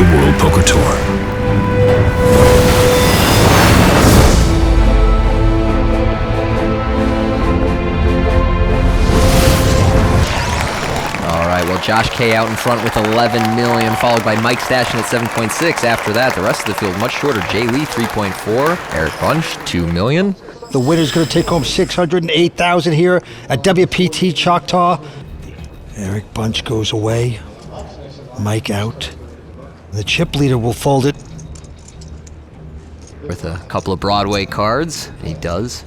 the World Poker Tour. Well, Josh K out in front with 11 million, followed by Mike Stashin at 7.6. After that, the rest of the field much shorter. Jay Lee, 3.4. Eric Bunch, 2 million. The winner's going to take home 608,000 here at WPT Choctaw. Eric Bunch goes away. Mike out. The chip leader will fold it. With a couple of Broadway cards, and he does.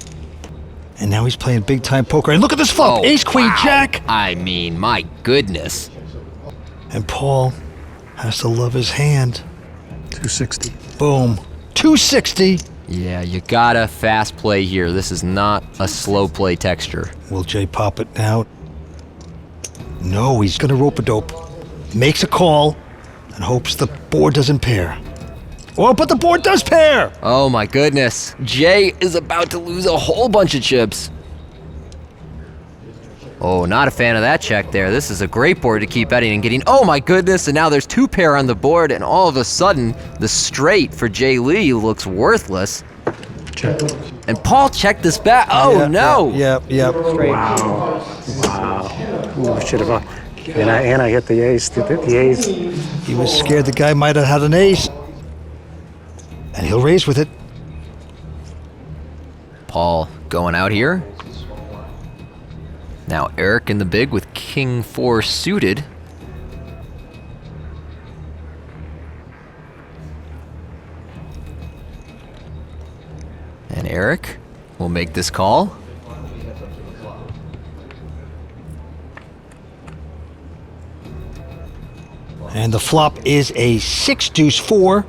And now he's playing big-time poker. And look at this flop. Oh, Ace, Queen, wow. Jack. I mean, my goodness. And Paul has to love his hand. 260. Boom. 260. Yeah, you gotta fast play here. This is not a slow play texture. Will Jay pop it now? No, he's going to rope-a-dope. Makes a call and hopes the board doesn't pair. Oh, but the board does pair! Oh my goodness. Jay is about to lose a whole bunch of chips. Oh, not a fan of that check there. This is a great board to keep betting and getting. Oh my goodness, and now there's 2 pair on the board, and all of a sudden, the straight for Jay Lee looks worthless. Check. And Paul checked this back. Oh yeah, no! Yeah. Wow. Ooh, should have. And I hit the ace. The ace. He was scared the guy might have had an ace. And he'll raise with it. Paul going out here. Now Eric in the big with King 4 suited. And Eric will make this call. And the flop is a 6-deuce-4.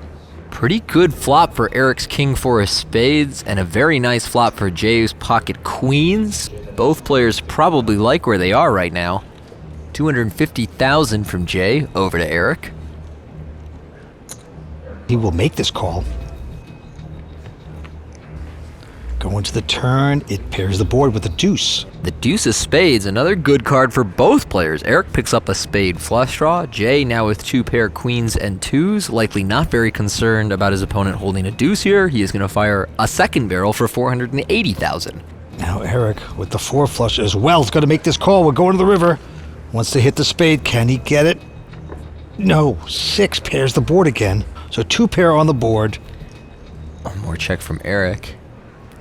Pretty good flop for Eric's King 4 of spades, and a very nice flop for Jay's pocket queens. Both players probably like where they are right now. 250,000 from Jay over to Eric. He will make this call. Going to the turn, it pairs the board with a deuce. The deuce of spades, another good card for both players. Eric picks up a spade flush draw. Jay now with 2 pair queens and 2s, likely not very concerned about his opponent holding a deuce here. He is going to fire a second barrel for 480,000. Now Eric with the 4 flush as well is going to make this call. We're going to the river. Wants to hit the spade. Can he get it? No. 6 pairs the board again. So 2 pair on the board. One more check from Eric.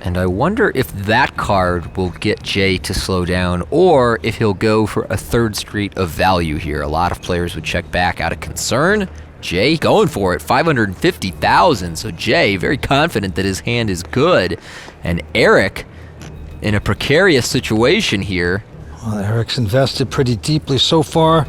And I wonder if that card will get Jay to slow down, or if he'll go for a 3rd street of value here. A lot of players would check back out of concern. Jay going for it, 550,000. So Jay very confident that his hand is good. And Eric in a precarious situation here. Well, Eric's invested pretty deeply so far.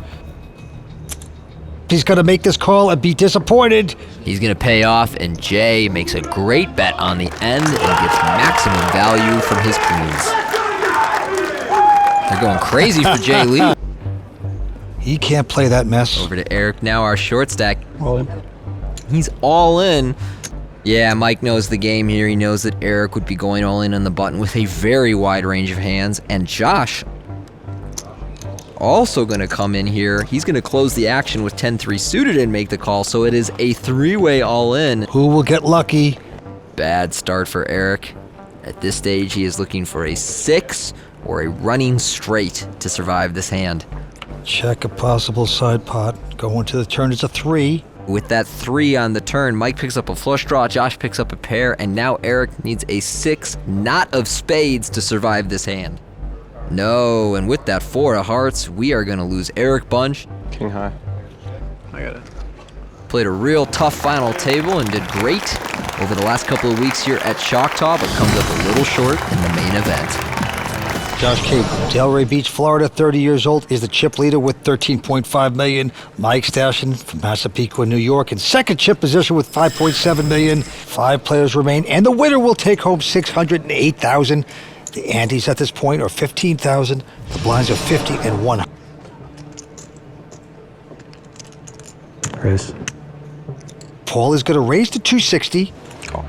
He's going to make this call and be disappointed. He's going to pay off, and Jay makes a great bet on the end and gets maximum value from his queens. They're going crazy for Jay Lee. He can't play that mess. Over to Eric now, our short stack. All in. He's all in. Yeah, Mike knows the game here. He knows that Eric would be going all in on the button with a very wide range of hands. And Josh also going to come in here. He's going to close the action with 10-3 suited and make the call, so it is a 3-way all-in. Who will get lucky? Bad start for Eric. At this stage, he is looking for a 6 or a running straight to survive this hand. Check a possible side pot. Going to the turn, it's a 3. With that 3 on the turn, Mike picks up a flush draw, Josh picks up a pair, and now Eric needs a 6, not of spades, to survive this hand. No, and with that 4 of hearts, we are going to lose Eric Bunch. King high. I got it. Played a real tough final table and did great over the last couple of weeks here at Choctaw, but comes up a little short in the main event. Josh K, Delray Beach, Florida, 30 years old, is the chip leader with 13.5 million. Mike Stashin from Massapequa, New York, in second chip position with 5.7 million. 5 players remain, and the winner will take home 608,000. The antes at this point are 15,000. The blinds are 50 and 100. Raise. Paul is going to raise to 260. Call.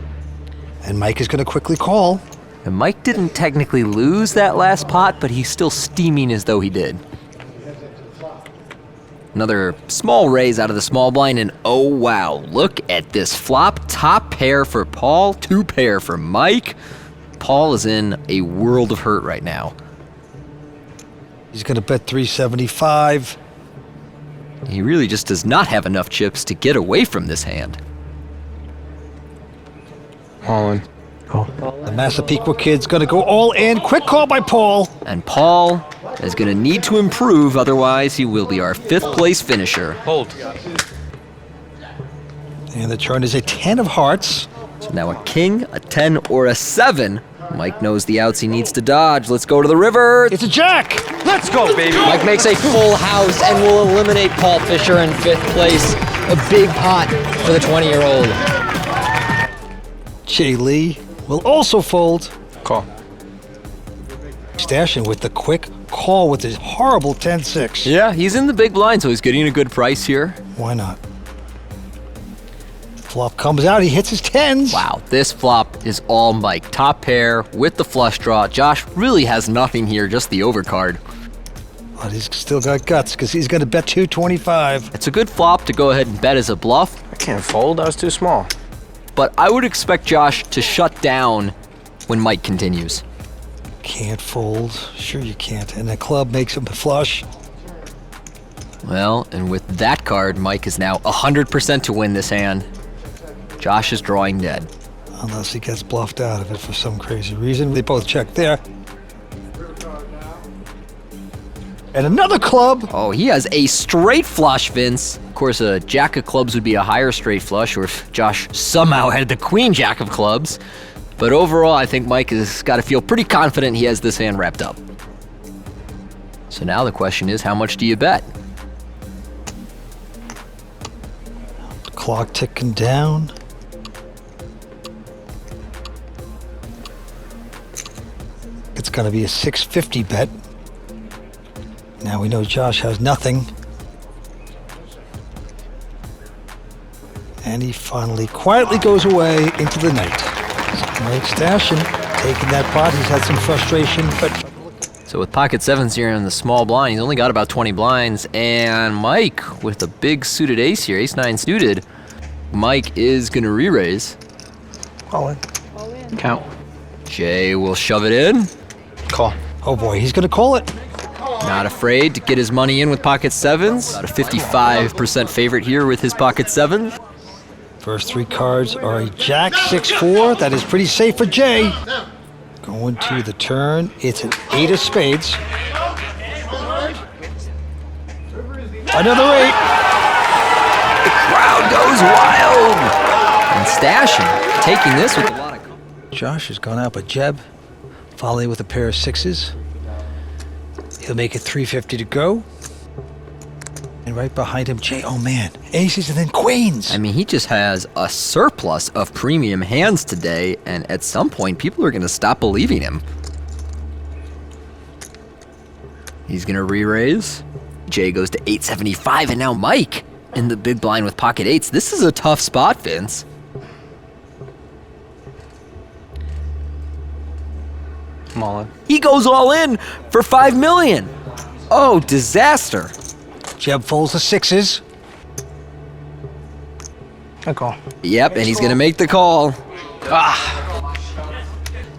And Mike is going to quickly call. And Mike didn't technically lose that last pot, but he's still steaming as though he did. Another small raise out of the small blind, and oh wow, look at this flop. Top pair for Paul, 2 pair for Mike. Paul is in a world of hurt right now. He's going to bet 375. He really just does not have enough chips to get away from this hand. All in. The Massapequa kid's going to go all in. Quick call by Paul. And Paul is going to need to improve, otherwise he will be our 5th place finisher. Hold. And the turn is a 10 of hearts. So now a king, a 10, or a 7. Mike knows the outs he needs to dodge. Let's go to the river. It's a jack. Let's go, baby. Mike makes a full house and will eliminate Paul Fisher in 5th place. A big pot for the 20-year-old. Jay Lee will also fold. Call. Stashing with the quick call with his horrible 10-6. Yeah, he's in the big blind, so he's getting a good price here. Why not? Flop comes out, he hits his 10s. Wow, this flop is all Mike. Top pair with the flush draw. Josh really has nothing here, just the overcard. But he's still got guts because he's going to bet 225. It's a good flop to go ahead and bet as a bluff, I can't fold. That was too small. but I would expect Josh to shut down when Mike continues. Can't fold. Sure you can't. And the club makes him flush. Well, and with that card, Mike is now 100% to win this hand. Josh is drawing dead. Unless he gets bluffed out of it for some crazy reason. They both check there. And another club. Oh, he has a straight flush, Vince. Of course, a jack of clubs would be a higher straight flush, or if Josh somehow had the queen jack of clubs. But overall, I think Mike has got to feel pretty confident he has this hand wrapped up. So now the question is, how much do you bet? Clock ticking down. It's going to be a 650 bet. Now we know Josh has nothing. And he finally quietly goes away into the night. Mike Stashing taking that pot. He's had some frustration, but So with pocket sevens here in the small blind, he's only got about 20 blinds. And Mike with a big suited ace here, ace-9 suited. Mike is going to re-raise. All in. Count. Jay will shove it in. Call. oh boy, he's going to call it. Not afraid to get his money in with pocket sevens. About a 55% favorite here with his pocket sevens. First 3 cards are a jack, 6-4. That is pretty safe for Jay. Going to the turn, it's an 8 of spades. Another 8. Crowd goes wild. And Stashing taking this with a lot of... Josh has gone out, but Jeb following with a pair of 6s. He'll make it 350 to go. And right behind him, Jay, oh man, aces and then queens. I mean, he just has a surplus of premium hands today, and at some point, people are going to stop believing him. He's going to re-raise. Jay goes to 875, and now Mike in the big blind with pocket 8s. This is a tough spot, Vince. I'm all in. He goes all in for $5 million. Oh, disaster. Jeb folds the 6s. I call. Yep, and he's going to make the call.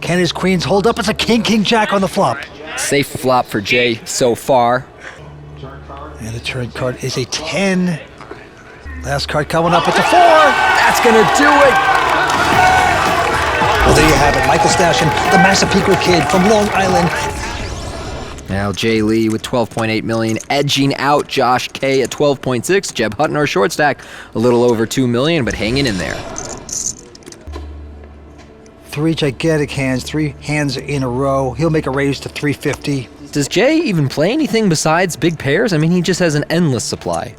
Can his queens hold up? It's a king, king, jack on the flop. Safe flop for Jay so far. And the turn card is a 10. Last card coming up, it's a 4. That's going to do it. Well, there you have it. Michael Stashing, the Massapequa kid from Long Island. Now Jay Lee with 12.8 million, edging out Josh K at 12.6. Jeb Hutton, our short stack, a little over 2 million, but hanging in there. 3 gigantic hands, 3 hands in a row. He'll make a raise to 350. Does Jay even play anything besides big pairs? I mean, he just has an endless supply.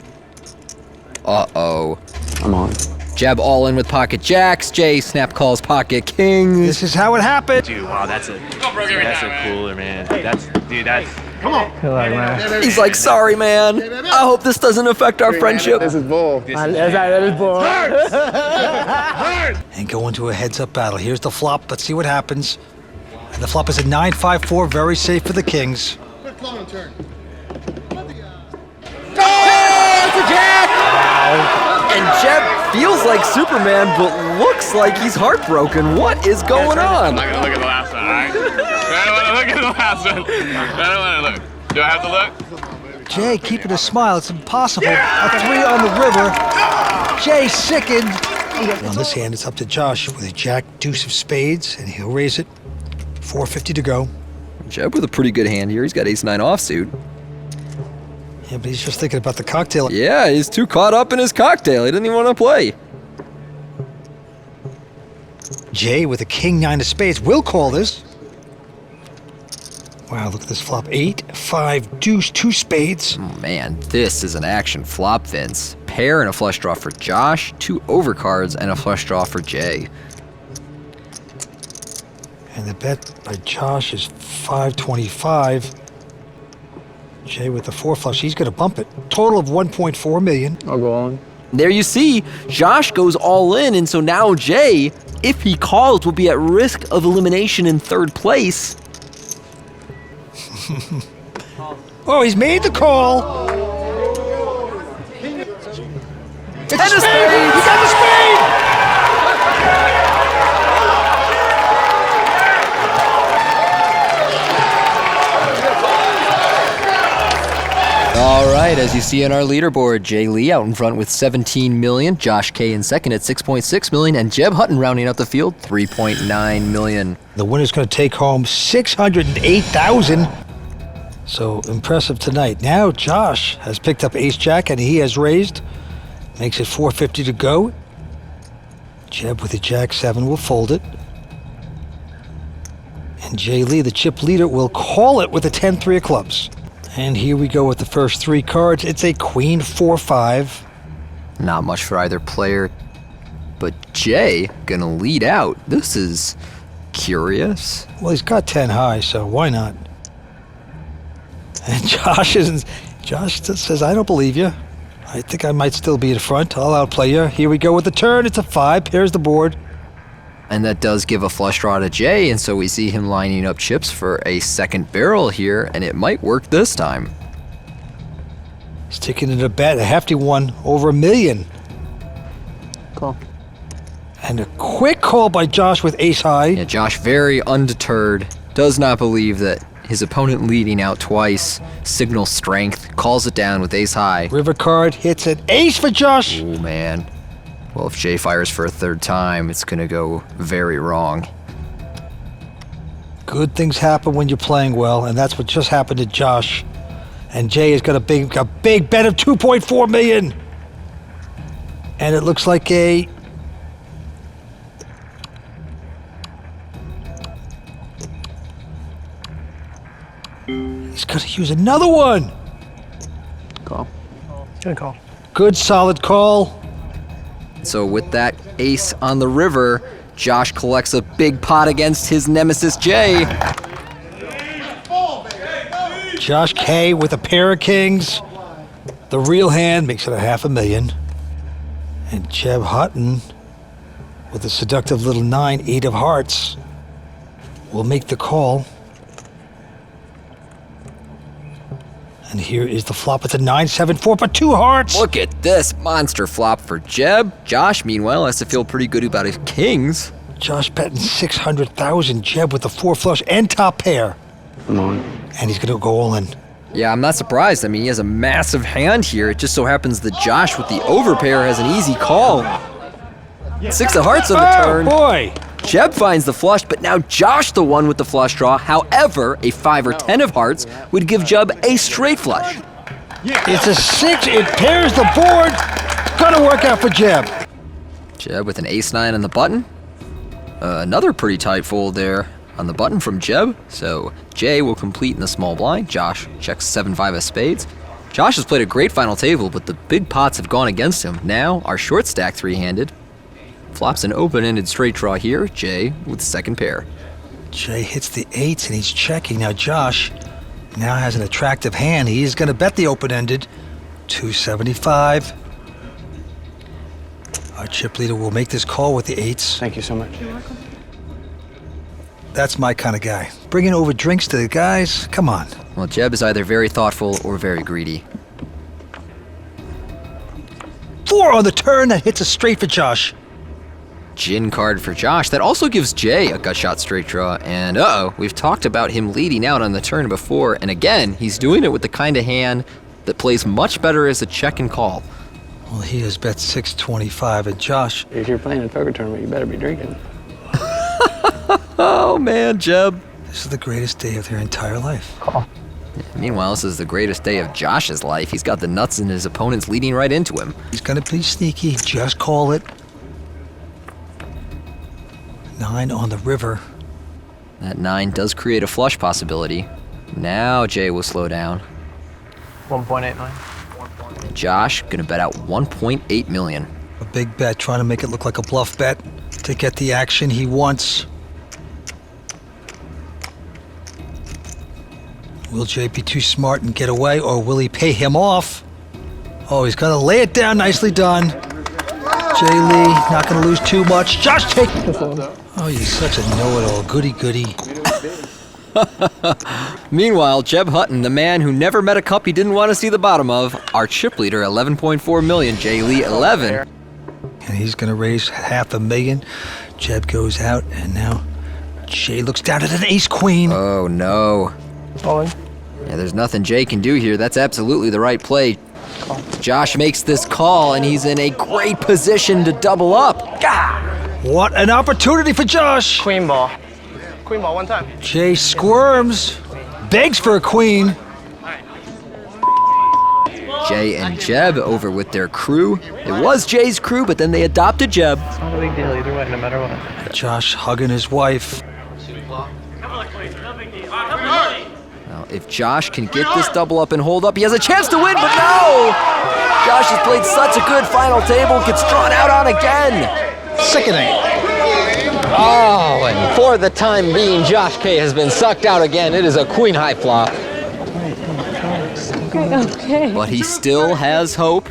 Uh-oh. I'm on. Jeb all in with pocket jacks. Jay snap calls pocket kings. This is how it happened. Dude, wow, that's a cooler, man. That's. Good luck, man. He's like, sorry, man. I hope this doesn't affect our friendship. This is bull. And go into a heads-up battle. Here's the flop. Let's see what happens. And the flop is a 9-5-4. Very safe for the kings. And Jeb feels like Superman, but looks like he's heartbroken. What is going on? I'm not gonna look at the last one, alright? I don't wanna look at the last one. I don't wanna look. Do I have to look? Jay keeping a smile. It's impossible. A 3 on the river. Jay sickened. On this hand, it's up to Josh with a jack, deuce of spades, and he'll raise it. 450 to go. Jeb with a pretty good hand here. He's got ace-9 offsuit. Yeah, but he's just thinking about the cocktail. Yeah, he's too caught up in his cocktail. He doesn't even want to play. Jay with a king 9 of spades will call this. Wow, look at this flop. 8, 5, deuce, 2 spades. Oh, man, this is an action flop, Vince. Pair and a flush draw for Josh, 2 overcards and a flush draw for Jay. And the bet by Josh is 525. Jay with the 4 flush, he's going to bump it. Total of 1.4 million. I'll go on. There you see, Josh goes all in, and so now Jay, if he calls, will be at risk of elimination in 3rd place. Oh, he's made the call. It's a spade. He got the spade. All right, as you see on our leaderboard, Jay Lee out in front with 17 million, Josh K in second at 6.6 million, and Jeb Hutton rounding out the field, 3.9 million. The winner's going to take home 608,000. So impressive tonight. Now Josh has picked up ace-jack and he has raised. Makes it 450 to go. Jeb with the jack-7 will fold it. And Jay Lee, the chip leader, will call it with a 10-3 of clubs. And here we go with the first 3 cards. It's a queen 4-5. Not much for either player, but Jay gonna lead out. This is curious. Well, he's got 10 high, so why not? And Josh says, I don't believe you. I think I might still be in front. I'll outplay you. Here we go with the turn. It's a 5. Pairs the board. And that does give a flush draw to Jay, and so we see him lining up chips for a second barrel here, and it might work this time. He's taking it a bet, a hefty one, over $1 million. Call. And a quick call by Josh with ace high. Yeah, Josh very undeterred, does not believe that his opponent leading out twice signals strength, calls it down with ace high. River card hits an ace for Josh. Oh, man. Well, if Jay fires for a 3rd time, it's going to go very wrong. Good things happen when you're playing well, and that's what just happened to Josh. And Jay has got a big bet of 2.4 million. And it looks like a... He's going to use another one. Call. Good call. Good, solid call. So with that ace on the river, Josh collects a big pot against his nemesis, Jay. Josh K with a pair of kings. The real hand makes it a $500,000. And Jeb Hutton with a seductive little 9, 8 of hearts, will make the call. And here is the flop. It's a 9, 7, 4, but 2 hearts. Look at this monster flop for Jeb. Josh, meanwhile, has to feel pretty good about his kings. Josh betting 600,000. Jeb with the 4 flush and top pair. I'm on. And he's going to go all in. Yeah, I'm not surprised. I mean, he has a massive hand here. It just so happens that Josh with the overpair has an easy call. 6 of hearts on the turn. Oh, boy. Jeb finds the flush, but now Josh the one with the flush draw. However, a 5 or 10 of hearts would give Jeb a straight flush. It's a 6. It pairs the board. Gonna work out for Jeb. Jeb with an ace-9 on the button. Another pretty tight fold there on the button from Jeb. So Jay will complete in the small blind. Josh checks 7-5 of spades. Josh has played a great final table, but the big pots have gone against him. Now our short stack 3-handed. Flops an open-ended straight draw here. Jay with the second pair. Jay hits the 8s and he's checking. Now Josh now has an attractive hand. He's going to bet the open-ended. 275. Our chip leader will make this call with the 8s. Thank you so much. That's my kind of guy. Bringing over drinks to the guys. Come on. Well, Jeb is either very thoughtful or very greedy. 4 4 on the turn. That hits a straight for Josh. Gin card for Josh. That also gives Jay a gut shot straight draw. And uh-oh, we've talked about him leading out on the turn before. And again, he's doing it with the kind of hand that plays much better as a check and call. Well, he has bet 625, and Josh... If you're playing a poker tournament, you better be drinking. Oh man, Jeb. This is the greatest day of their entire life. Call. Meanwhile, this is the greatest day of Josh's life. He's got the nuts and his opponent's leading right into him. He's gonna be sneaky. Just call it. 9 on the river. That 9 does create a flush possibility. Now Jay will slow down. 1.89. And Josh gonna bet out 1.8 million. A big bet, trying to make it look like a bluff bet to get the action he wants. Will Jay be too smart and get away, or will he pay him off? Oh, he's gonna lay it down. Nicely done. Jay Lee, not gonna lose too much. Josh, take... Oh, you're such a know-it-all. Goody-goody. Meanwhile, Jeb Hutton, the man who never met a cup he didn't want to see the bottom of, our chip leader, 11.4 million, Jay Lee, 11. And he's gonna raise $500,000. Jeb goes out, and now Jay looks down at an ace-queen. Oh, no. Calling. Yeah, there's nothing Jay can do here. That's absolutely the right play. Call. Josh makes this call, and he's in a great position to double up. Gah! What an opportunity for Josh. Queen ball. Queen ball one time. Jay squirms, begs for a queen. Jay and Jeb over with their crew. It was Jay's crew, but then they adopted Jeb. It's not a big deal either way, no matter what. Josh hugging his wife. Now, if Josh can get this double up and hold up, he has a chance to win, but no! Josh has played such a good final table, gets drawn out on again. Sickening. Oh, and for the time being, Josh K has been sucked out again. It is a queen high flop. Okay. But he still has hope.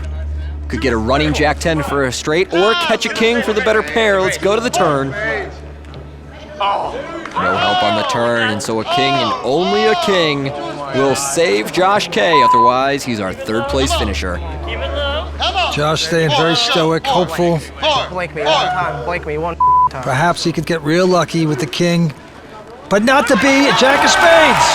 Could get a running Jack 10 for a straight or catch a king for the better pair. Let's go to the turn. No help on the turn, and so a king and only a king will save Josh K. Otherwise, he's our third place finisher. Josh staying very stoic, hopeful. Blink me one time. Blink me one time. Perhaps he could get real lucky with the king, but not to be a jack of spades.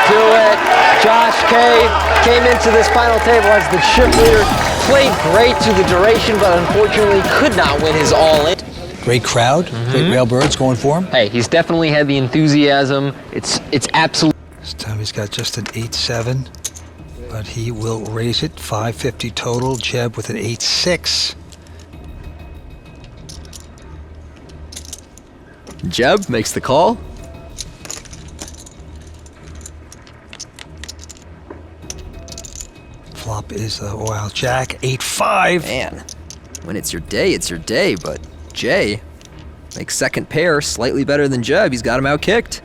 Do it. Josh K. came into this final table as the chip leader. Played great to the duration, but unfortunately could not win his all-in. Great crowd, great railbirds going for him. Hey, he's definitely had the enthusiasm. It's absolute. This time he's got just an 8-7, but he will raise it. 550 total. Jeb with an 8-6. Jeb makes the call. Flop is the Royal Jack, 8-5. Man, when it's your day, but Jay makes second pair slightly better than Jeb. He's got him outkicked.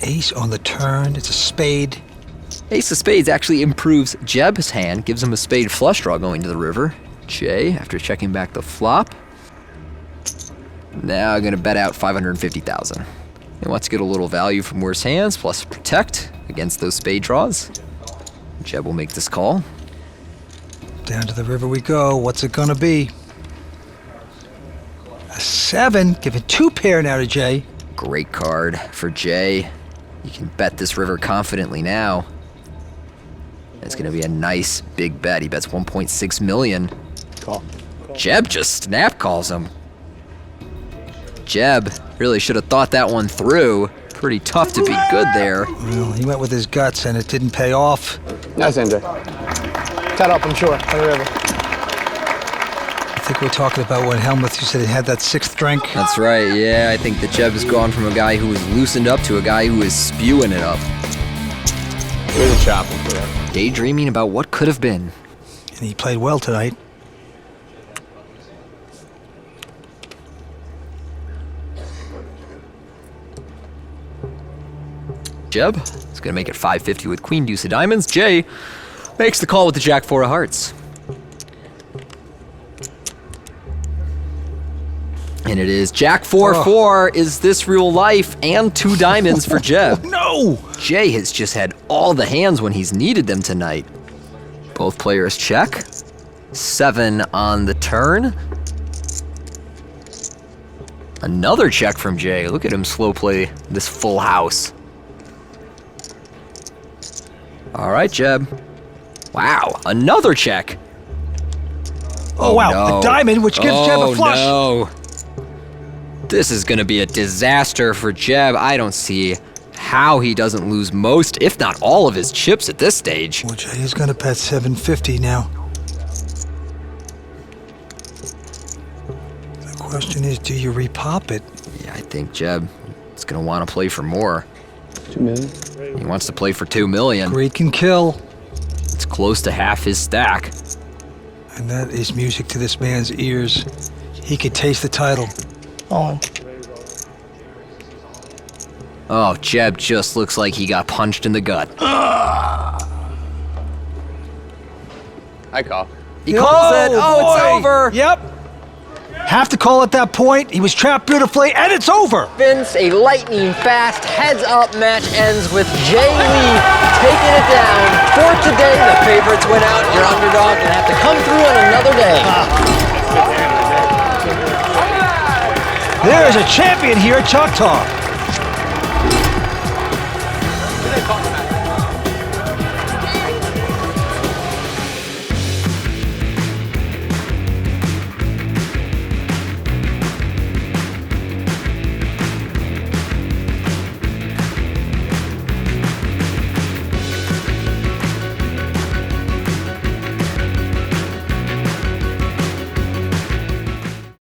Ace on the turn, it's a spade. Ace of spades actually improves Jeb's hand, gives him a spade flush draw going to the river. Jay, after checking back the flop, now gonna bet out 550,000. He wants to get a little value from worse hands, plus protect against those spade draws. Jeb will make this call. Down to the river we go. What's it gonna be? A 7, giving 2 pair now to Jay. Great card for Jay. You can bet this river confidently now. It's gonna be a nice big bet. He bets 1.6 million. Call. Jeb just snap calls him. Jeb really should have thought that one through. Pretty tough to be good there. Well, he went with his guts and it didn't pay off. Nice, NJ. Tied up, I'm sure, on the river. I think we're talking about when Helmuth, you said he had that 6th drink. That's right, yeah. I think that Jeb has gone from a guy who is loosened up to a guy who is spewing it up. Here's a chop for that. Daydreaming about what could have been. And he played well tonight. Jeb is going to make it 550 with Queen Deuce of Diamonds. Jay makes the call with the Jack 4 of Hearts. And it is Jack 4-4. Is this real life? And 2 diamonds for Jeb. No! Jay has just had all the hands when he's needed them tonight. Both players check. 7 on the turn. Another check from Jay. Look at him slow play this full house. All right, Jeb. Wow, another check. Oh, wow, no. the diamond, which gives Jeb a flush. No. This is going to be a disaster for Jeb. I don't see how he doesn't lose most, if not all of his chips at this stage. Well, Jay is going to bet 750 now. The question is, do you repop it? Yeah, I think Jeb is going to want to play for more. 2 million. He wants to play for 2 million. Greed can kill. It's close to half his stack. And that is music to this man's ears. He could taste the title. On. Oh, Jeb just looks like he got punched in the gut. I call. He calls it. Oh, boy. it's over. Yep. Have to call at that point. He was trapped beautifully, and it's over. Vince, a lightning fast heads-up match ends with Jay Lee taking it down. For today, the favorites went out. Your underdog will have to come through on another day. There is a champion here at Choctaw.